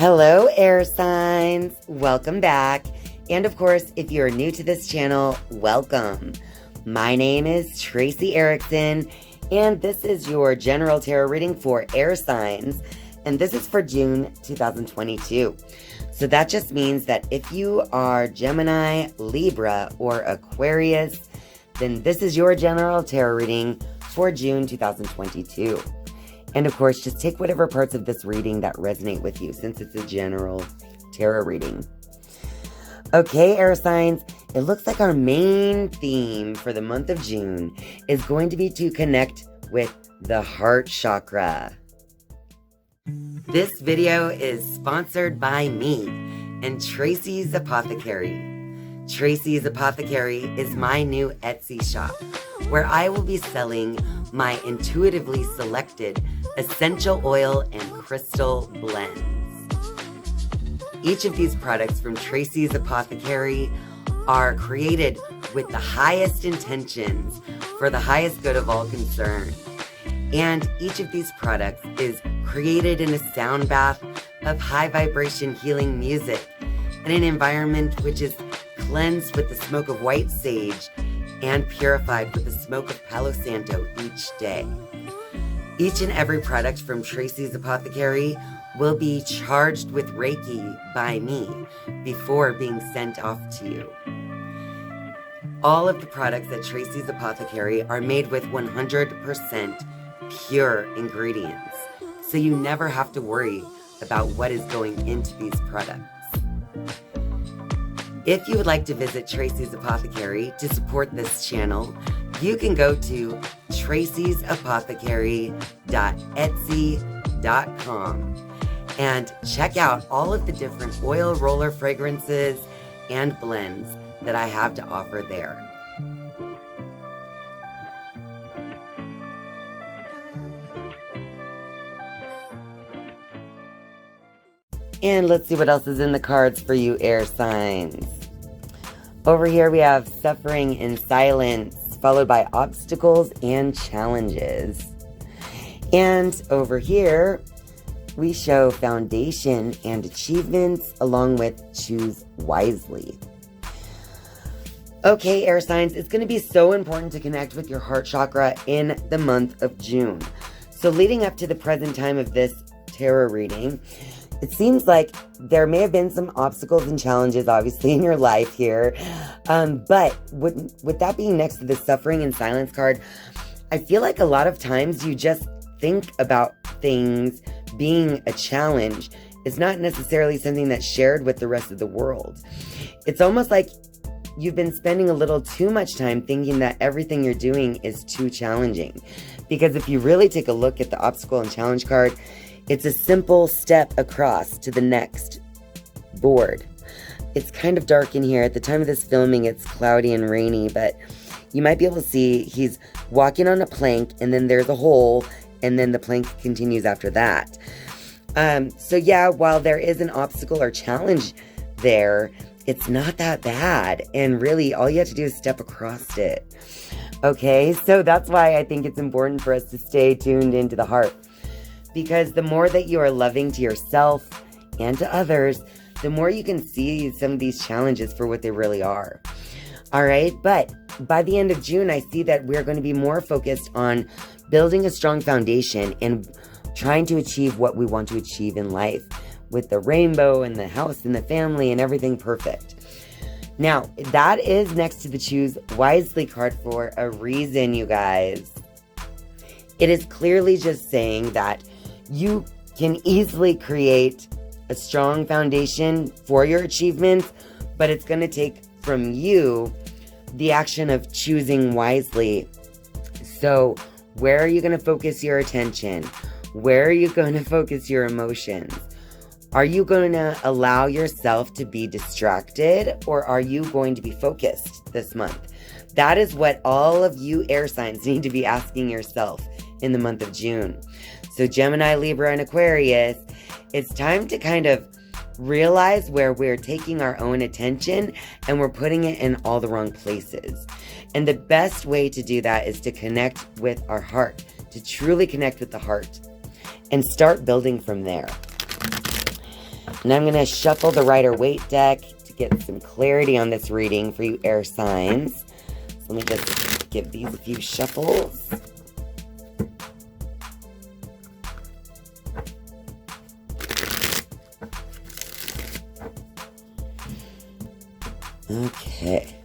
Hello, air signs. Welcome back. And of course, if you're new to this channel, welcome. My name is Tracey Erickson, and this is your general tarot reading for air signs. And this is for June 2022. So that just means that if you are Gemini, Libra, or Aquarius, then this is your general tarot reading for June 2022. And of course, just take whatever parts of this reading that resonate with you, since it's a general tarot reading. Okay, air signs, it looks like our main theme for the month of June is going to be to connect with the heart chakra. This video is sponsored by me and Tracey's Apothecary. Tracey's Apothecary is my new Etsy shop, where I will be selling my intuitively selected essential oil and crystal blends. Each of these products from Tracey's Apothecary are created with the highest intentions for the highest good of all concerned. And each of these products is created in a sound bath of high vibration healing music in an environment which is cleansed with the smoke of white sage and purified with the smoke of Palo Santo each day. Each and every product from Tracey's Apothecary will be charged with Reiki by me before being sent off to you. All of the products at Tracey's Apothecary are made with 100% pure ingredients, so you never have to worry about what is going into these products. If you would like to visit Tracey's Apothecary to support this channel, you can go to traceysapothecary.etsy.com and check out all of the different oil roller fragrances and blends that I have to offer there. And let's see what else is in the cards for you, air signs. Over here we have suffering in silence, followed by obstacles and challenges. And over here, we show foundation and achievements, along with choose wisely. Okay, air signs, it's going to be so important to connect with your heart chakra in the month of June. So leading up to the present time of this tarot reading, it seems like there may have been some obstacles and challenges, obviously, in your life here. But with that being next to the suffering and silence card, I feel like a lot of times you just think about things being a challenge. It's not necessarily something that's shared with the rest of the world. It's almost like you've been spending a little too much time thinking that everything you're doing is too challenging. Because if you really take a look at the obstacle and challenge card, it's a simple step across to the next board. It's kind of dark in here. At the time of this filming, it's cloudy and rainy, but you might be able to see he's walking on a plank, and then there's a hole, and then the plank continues after that. So yeah, while there is an obstacle or challenge there, it's not that bad. And really, all you have to do is step across it. Okay, so that's why I think it's important for us to stay tuned into the heart. Because the more that you are loving to yourself and to others, the more you can see some of these challenges for what they really are. All right, but by the end of June, I see that we're going to be more focused on building a strong foundation and trying to achieve what we want to achieve in life, with the rainbow and the house and the family and everything perfect. Now, that is next to the Choose Wisely card for a reason, you guys. It is clearly just saying that you can easily create a strong foundation for your achievements, but it's going to take from you the action of choosing wisely. So where are you going to focus your attention? Where are you going to focus your emotions? Are you going to allow yourself to be distracted, or are you going to be focused this month? That is what all of you air signs need to be asking yourself in the month of June. So Gemini, Libra, and Aquarius, it's time to kind of realize where we're taking our own attention and we're putting it in all the wrong places. And the best way to do that is to connect with our heart, to truly connect with the heart and start building from there. And I'm going to shuffle the Rider-Waite deck to get some clarity on this reading for you air signs. So let me just give these a few shuffles. Okay.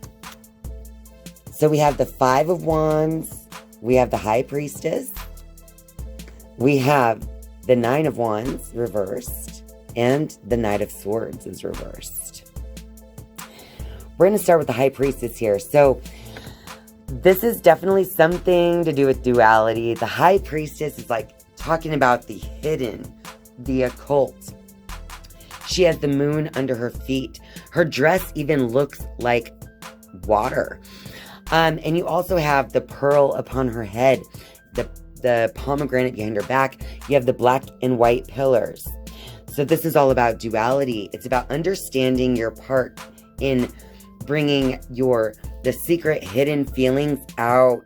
So we have the Five of Wands. We have the High Priestess. We have the Nine of Wands reversed. And the Knight of Swords is reversed. We're going to start with the High Priestess here. So this is definitely something to do with duality. The High Priestess is like talking about the hidden, the occult. She has the moon under her feet. Her dress even looks like water. And you also have the pearl upon her head, the pomegranate behind her back. You have the black and white pillars. So this is all about duality. It's about understanding your part in bringing the secret hidden feelings out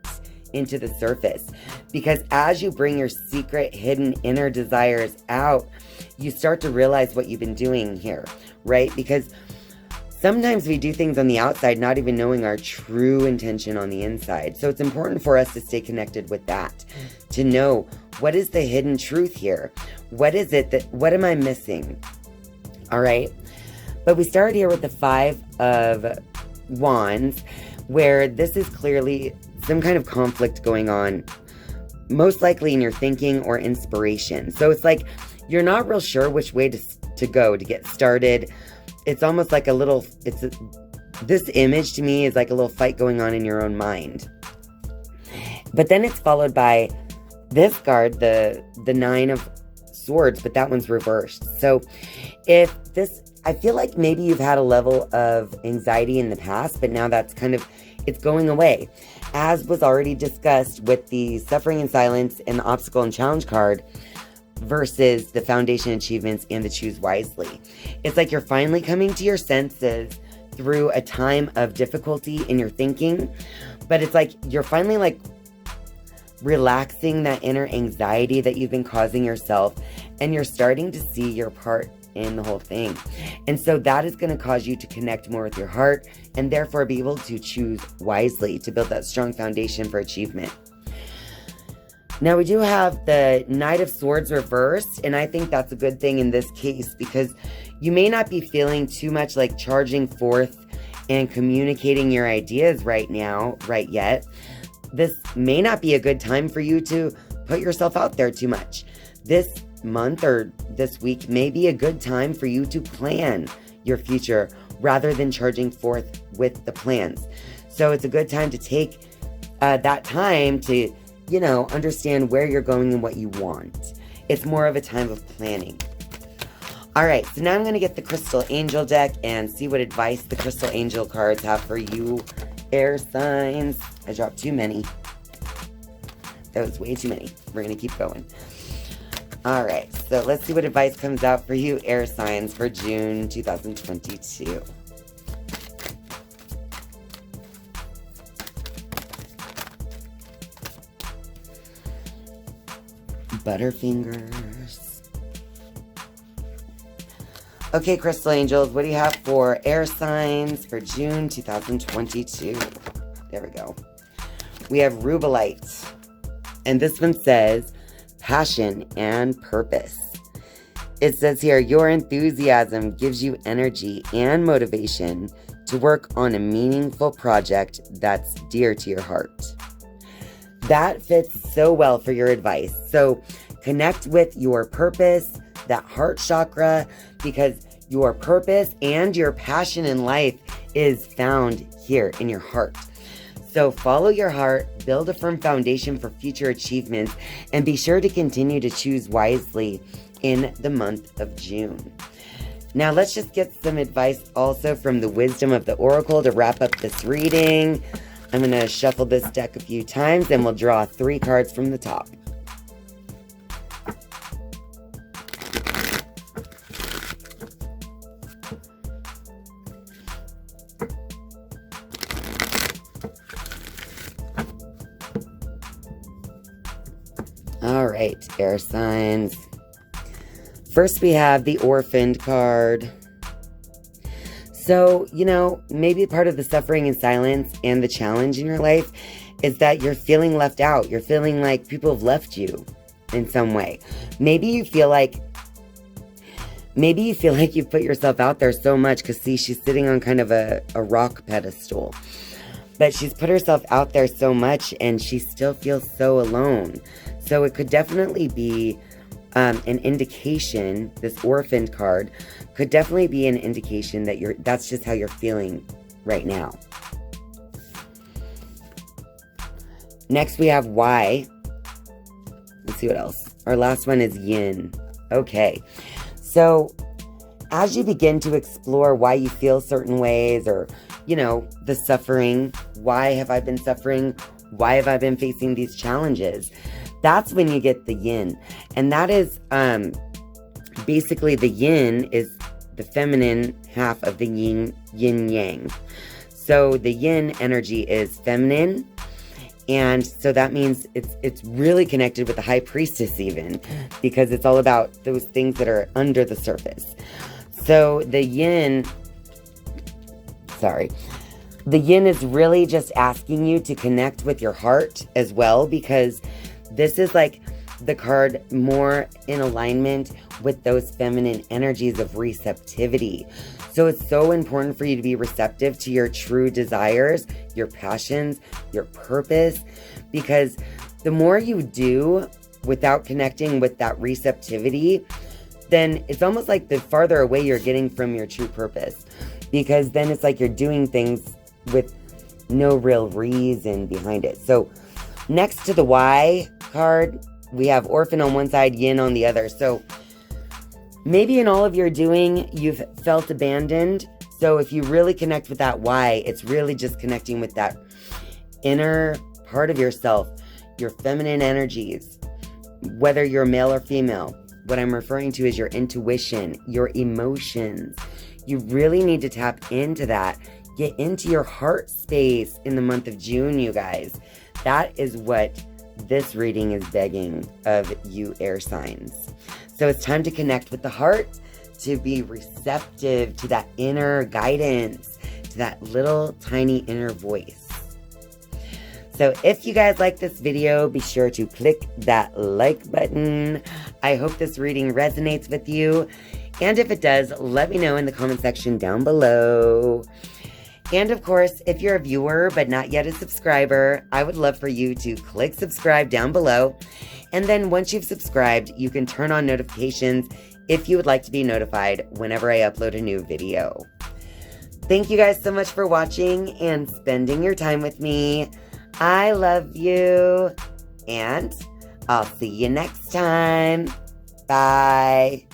into the surface. Because as you bring your secret hidden inner desires out, you start to realize what you've been doing here, right? Because sometimes we do things on the outside, not even knowing our true intention on the inside. So it's important for us to stay connected with that, to know what is the hidden truth here. What is it what am I missing? All right. But we start here with the Five of Wands, where this is clearly some kind of conflict going on, most likely in your thinking or inspiration. So it's like you're not real sure which way to go to get started. It's almost like this image to me is like a little fight going on in your own mind. But then it's followed by this card, the Nine of Swords, but that one's reversed. So I feel like maybe you've had a level of anxiety in the past, but now it's going away. As was already discussed with the Suffering in Silence and the Obstacle and Challenge card versus the Foundation Achievements and the Choose Wisely. It's like you're finally coming to your senses through a time of difficulty in your thinking, but it's like you're finally like relaxing that inner anxiety that you've been causing yourself, and you're starting to see your part in the whole thing. And so that is going to cause you to connect more with your heart and therefore be able to choose wisely to build that strong foundation for achievement. Now we do have the Knight of Swords reversed, and I think that's a good thing in this case because you may not be feeling too much like charging forth and communicating your ideas right yet. This may not be a good time for you to put yourself out there too much. This month or this week may be a good time for you to plan your future rather than charging forth with the plans. So it's a good time to take that time to, understand where you're going and what you want. It's more of a time of planning. All right, so now I'm going to get the Crystal Angel deck and see what advice the Crystal Angel cards have for you, air signs. I dropped too many. That was way too many. We're going to keep going. All right, so let's see what advice comes out for you, air signs, for June 2022. Butterfingers. Okay, Crystal Angels, what do you have for air signs for June 2022? There we go. We have Rubelite. And this one says, passion and purpose. It says here, your enthusiasm gives you energy and motivation to work on a meaningful project that's dear to your heart. That fits so well for your advice. So connect with your purpose, that heart chakra, because your purpose and your passion in life is found here in your heart. So follow your heart, build a firm foundation for future achievements, and be sure to continue to choose wisely in the month of June. Now let's just get some advice also from the wisdom of the Oracle to wrap up this reading. I'm going to shuffle this deck a few times and we'll draw 3 cards from the top. All right, air signs. First, we have the Orphaned card. So, maybe part of the suffering and silence and the challenge in your life is that you're feeling left out. You're feeling like people have left you in some way. Maybe you feel like you've put yourself out there so much because, see, she's sitting on kind of a rock pedestal. But she's put herself out there so much and she still feels so alone. So it could definitely be an indication, this Orphaned card could definitely be an indication that that's just how you're feeling right now. Next we have Y. Let's see what else. Our last one is Yin. Okay. So as you begin to explore why you feel certain ways, or, the suffering, why have I been suffering? Why have I been facing these challenges? That's when you get the Yin. And that is, basically the Yin is the feminine half of the yin yang. So the Yin energy is feminine. And so that means it's really connected with the High Priestess even, because it's all about those things that are under the surface. So the Yin is really just asking you to connect with your heart as well, because this is like the card more in alignment with those feminine energies of receptivity. So it's so important for you to be receptive to your true desires, your passions, your purpose, because the more you do without connecting with that receptivity, then it's almost like the farther away you're getting from your true purpose, because then it's like you're doing things with no real reason behind it. So next to the Y card, we have Orphan on one side, Yin on the other. So maybe in all of your doing, you've felt abandoned. So if you really connect with that Y, it's really just connecting with that inner part of yourself, your feminine energies, whether you're male or female. What I'm referring to is your intuition, your emotions. You really need to tap into that. Get into your heart space in the month of June, you guys. That is what this reading is begging of you air signs. So it's time to connect with the heart, to be receptive to that inner guidance, to that little tiny inner voice. So if you guys like this video, be sure to click that like button. I hope this reading resonates with you. And if it does, let me know in the comment section down below. And of course, if you're a viewer but not yet a subscriber, I would love for you to click subscribe down below. And then once you've subscribed, you can turn on notifications if you would like to be notified whenever I upload a new video. Thank you guys so much for watching and spending your time with me. I love you, and I'll see you next time. Bye.